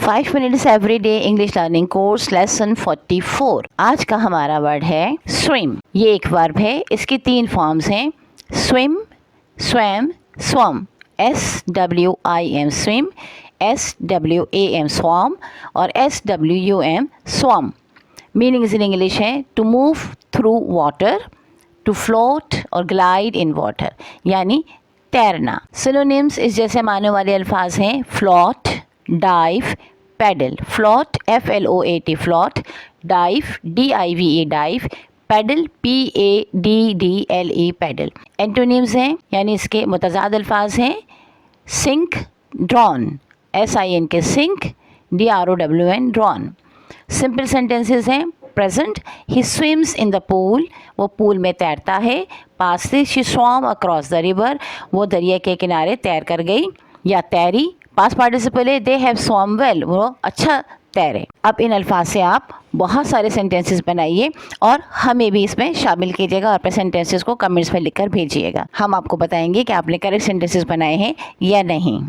5 minutes every day English learning course lesson 44। आज का हमारा वर्ड है स्विम। ये एक वर्ब है, इसकी 3 फॉर्म्स हैं, swim, swam, swum. SWIM swim, SWAM swam और SWUM swum. Meanings in English है to move through water, to float और ग्लाइड इन वाटर, यानी तैरना। सिनोनिम्स इस जैसे मानने वाले अल्फाज हैं float, dive, paddle. Float FLOAT float, dive DIVE dive, paddle PADDLE paddle. Antonyms हैं यानी इसके मुतज़ाद अल्फाज हैं sink, drown, SINK sink, DROWN drown. Simple sentences हैं प्रेजेंट ही स्विम्स इन द पूल, वो पूल में तैरता है। Past she swam across the river, वो दरिया के किनारे तैर कर गई या तैरी। पास्ट पार्टिसिपल है दे हैव स्वॉम वेल, वो अच्छा तैरे। अब इन अल्फाज से आप बहुत सारे सेंटेंसेस बनाइए और हमें भी इसमें शामिल कीजिएगा और अपने सेंटेंसेस को कमेंट्स में लिखकर भेजिएगा। हम आपको बताएंगे कि आपने करेक्ट सेंटेंसेस बनाए हैं या नहीं।